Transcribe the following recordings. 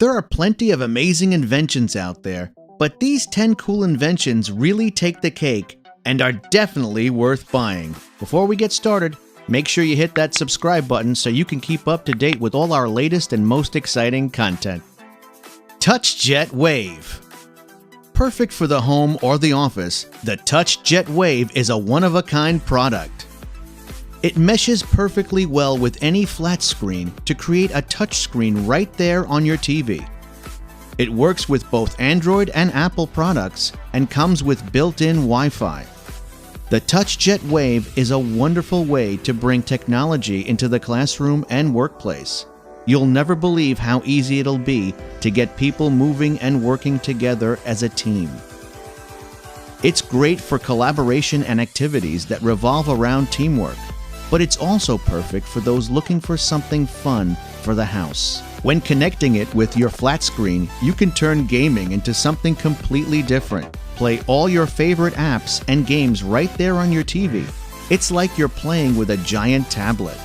There are plenty of amazing inventions out there, but these 10 cool inventions really take the cake and are definitely worth buying. Before we get started, make sure you hit that subscribe button so you can keep up to date with all our latest and most exciting content. TouchJet Wave. Perfect for the home or the office, the TouchJet Wave is a one-of-a-kind product. It meshes perfectly well with any flat screen to create a touch screen right there on your TV. It works with both Android and Apple products and comes with built-in Wi-Fi. The TouchJet Wave is a wonderful way to bring technology into the classroom and workplace. You'll never believe how easy it'll be to get people moving and working together as a team. It's great for collaboration and activities that revolve around teamwork, but it's also perfect for those looking for something fun for the house. When connecting it with your flat screen, you can turn gaming into something completely different. Play all your favorite apps and games right there on your TV. It's like you're playing with a giant tablet.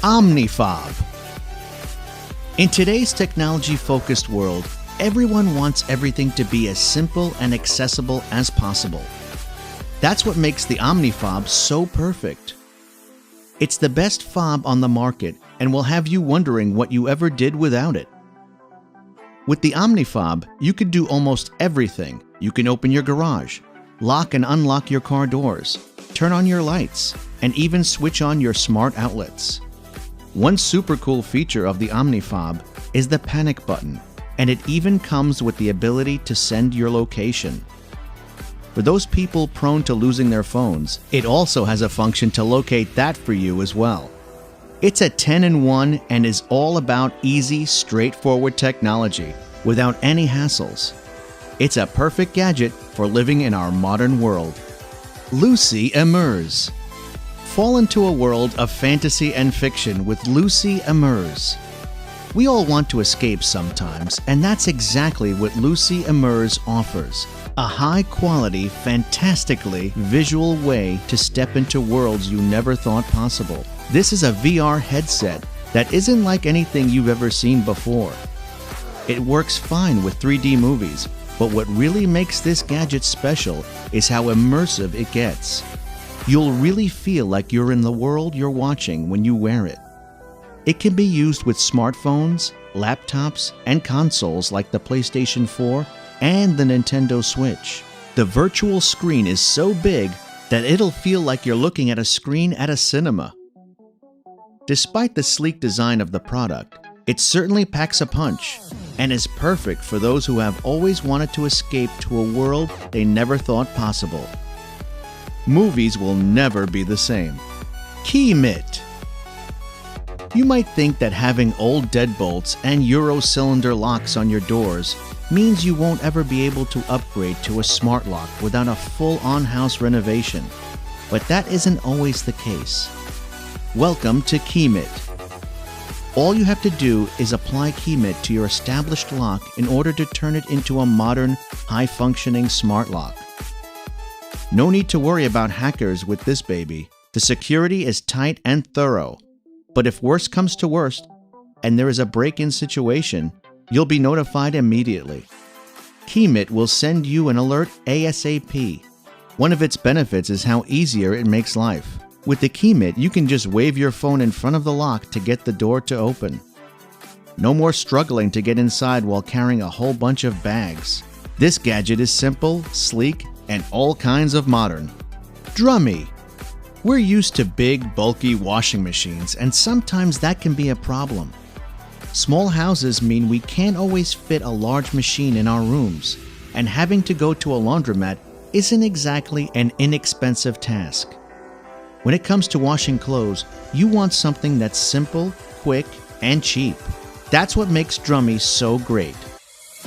OmniFob. In today's technology-focused world, everyone wants everything to be as simple and accessible as possible. That's what makes the OmniFob so perfect. It's the best fob on the market and will have you wondering what you ever did without it. With the OmniFob, you can do almost everything. You can open your garage, lock and unlock your car doors, turn on your lights, and even switch on your smart outlets. One super cool feature of the OmniFob is the panic button, and it even comes with the ability to send your location. For those people prone to losing their phones, it also has a function to locate that for you as well. It's a 10-in-1 and is all about easy, straightforward technology without any hassles. It's a perfect gadget for living in our modern world. Lucy Immerse. Fall into a world of fantasy and fiction with Lucy Immerse. We all want to escape sometimes, and that's exactly what Lucy Immerse offers. A high-quality, fantastically visual way to step into worlds you never thought possible. This is a VR headset that isn't like anything you've ever seen before. It works fine with 3D movies, but what really makes this gadget special is how immersive it gets. You'll really feel like you're in the world you're watching when you wear it. It can be used with smartphones, laptops, and consoles like the PlayStation 4 and the Nintendo Switch. The virtual screen is so big that it'll feel like you're looking at a screen at a cinema. Despite the sleek design of the product, it certainly packs a punch and is perfect for those who have always wanted to escape to a world they never thought possible. Movies will never be the same. Keymit. You might think that having old deadbolts and Euro cylinder locks on your doors means you won't ever be able to upgrade to a smart lock without a full on-house renovation, but that isn't always the case. Welcome to Keymit. All you have to do is apply Keymit to your established lock in order to turn it into a modern, high-functioning smart lock. No need to worry about hackers with this baby. The security is tight and thorough. But if worst comes to worst, and there is a break-in situation, you'll be notified immediately. Keymit will send you an alert ASAP. One of its benefits is how easier it makes life. With the Keymit, you can just wave your phone in front of the lock to get the door to open. No more struggling to get inside while carrying a whole bunch of bags. This gadget is simple, sleek, and all kinds of modern. Drummy. We're used to big, bulky washing machines, and sometimes that can be a problem. Small houses mean we can't always fit a large machine in our rooms, and having to go to a laundromat isn't exactly an inexpensive task. When it comes to washing clothes, you want something that's simple, quick, and cheap. That's what makes Drummy so great.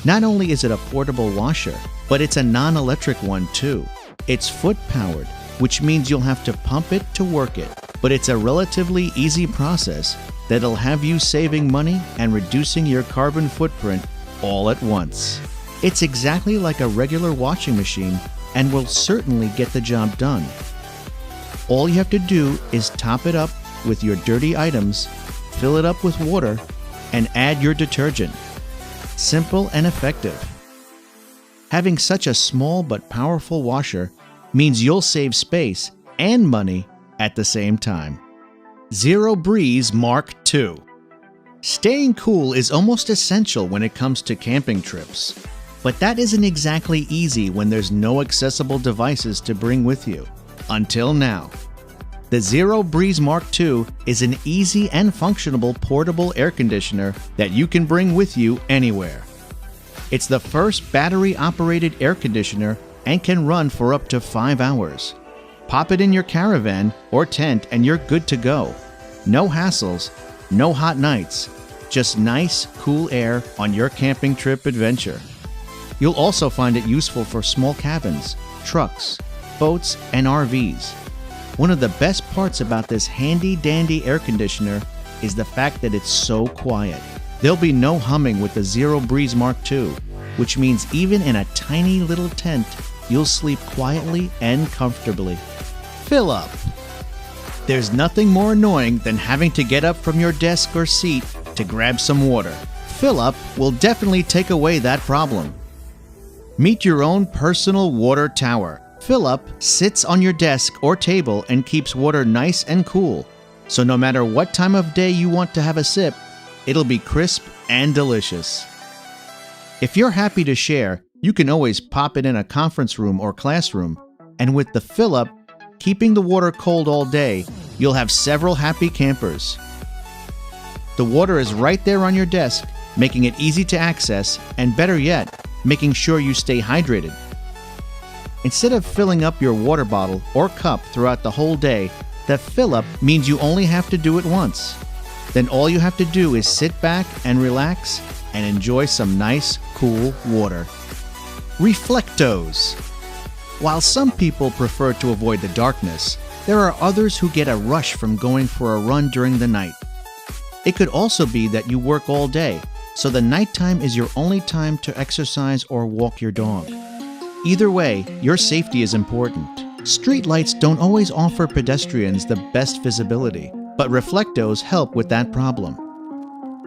Not only is it a portable washer, but it's a non-electric one too. It's foot-powered, which means you'll have to pump it to work it, but it's a relatively easy process that'll have you saving money and reducing your carbon footprint all at once. It's exactly like a regular washing machine and will certainly get the job done. All you have to do is top it up with your dirty items, fill it up with water, and add your detergent. simple and effective. Having such a small but powerful washer means you'll save space and money at the same time. Zero Breeze Mark II. Staying cool is almost essential when it comes to camping trips. But that isn't exactly easy when there's no accessible devices to bring with you. Until now. The Zero Breeze Mark II is an easy and functional portable air conditioner that you can bring with you anywhere. It's the first battery-operated air conditioner and can run for up to 5 hours. Pop it in your caravan or tent and you're good to go. No hassles, no hot nights, just nice, cool air on your camping trip adventure. You'll also find it useful for small cabins, trucks, boats, and RVs. One of the best parts about this handy-dandy air conditioner is the fact that it's so quiet. There'll be no humming with the Zero Breeze Mark II, which means even in a tiny little tent, you'll sleep quietly and comfortably. Fill up. There's nothing more annoying than having to get up from your desk or seat to grab some water. Fill up will definitely take away that problem. Meet your own personal water tower. Fill Up sits on your desk or table and keeps water nice and cool. So no matter what time of day you want to have a sip, it'll be crisp and delicious. If you're happy to share, you can always pop it in a conference room or classroom. And with the Fill Up, keeping the water cold all day, you'll have several happy campers. The water is right there on your desk, making it easy to access, and better yet, making sure you stay hydrated. Instead of filling up your water bottle or cup throughout the whole day, the Fill Up means you only have to do it once. Then all you have to do is sit back and relax and enjoy some nice, cool water. Reflectos. While some people prefer to avoid the darkness, there are others who get a rush from going for a run during the night. It could also be that you work all day, so the nighttime is your only time to exercise or walk your dog. Either way, your safety is important. Street lights don't always offer pedestrians the best visibility, but reflectos help with that problem.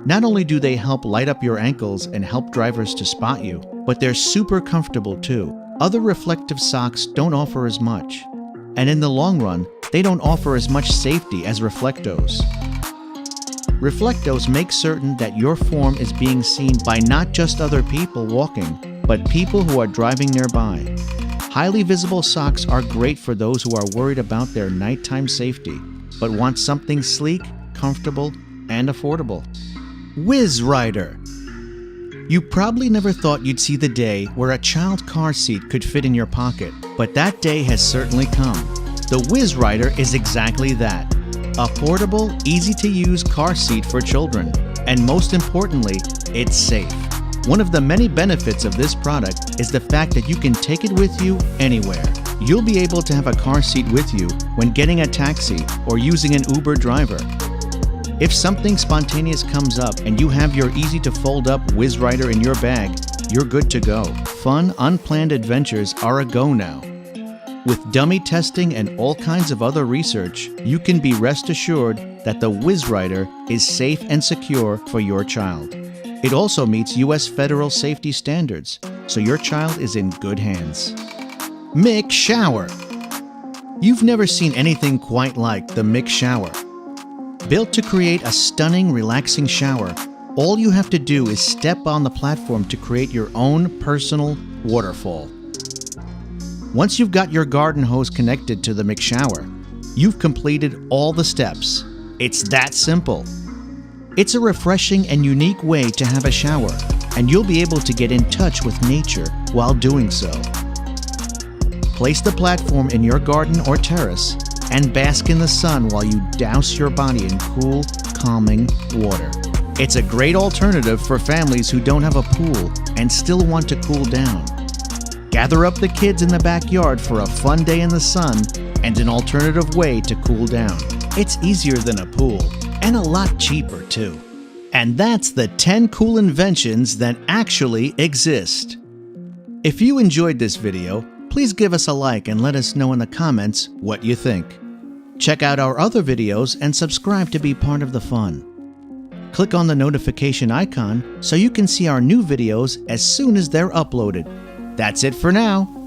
Not only do they help light up your ankles and help drivers to spot you, but they're super comfortable too. Other reflective socks don't offer as much, and in the long run, they don't offer as much safety as reflectos. Reflectos make certain that your form is being seen by not just other people walking, but people who are driving nearby. Highly visible socks are great for those who are worried about their nighttime safety, but want something sleek, comfortable, and affordable. Whiz Rider. You probably never thought you'd see the day where a child car seat could fit in your pocket, but that day has certainly come. The Whiz Rider is exactly that. A portable, easy-to-use car seat for children, and most importantly, it's safe. One of the many benefits of this product is the fact that you can take it with you anywhere. You'll be able to have a car seat with you when getting a taxi or using an Uber driver. If something spontaneous comes up and you have your easy-to-fold-up Whiz Rider in your bag, you're good to go. Fun, unplanned adventures are a go now. With dummy testing and all kinds of other research, you can be rest assured that the Whiz Rider is safe and secure for your child. It also meets U.S. federal safety standards, so your child is in good hands. Mic Shower. You've never seen anything quite like the Mic Shower. Built to create a stunning, relaxing shower, all you have to do is step on the platform to create your own personal waterfall. Once you've got your garden hose connected to the Mic Shower, you've completed all the steps. It's that simple. It's a refreshing and unique way to have a shower, and you'll be able to get in touch with nature while doing so. Place the platform in your garden or terrace and bask in the sun while you douse your body in cool, calming water. It's a great alternative for families who don't have a pool and still want to cool down. Gather up the kids in the backyard for a fun day in the sun and an alternative way to cool down. It's easier than a pool, and a lot cheaper too. And that's the 10 cool inventions that actually exist. If you enjoyed this video, please give us a like and let us know in the comments what you think. Check out our other videos and subscribe to be part of the fun. Click on the notification icon so you can see our new videos as soon as they're uploaded. That's it for now.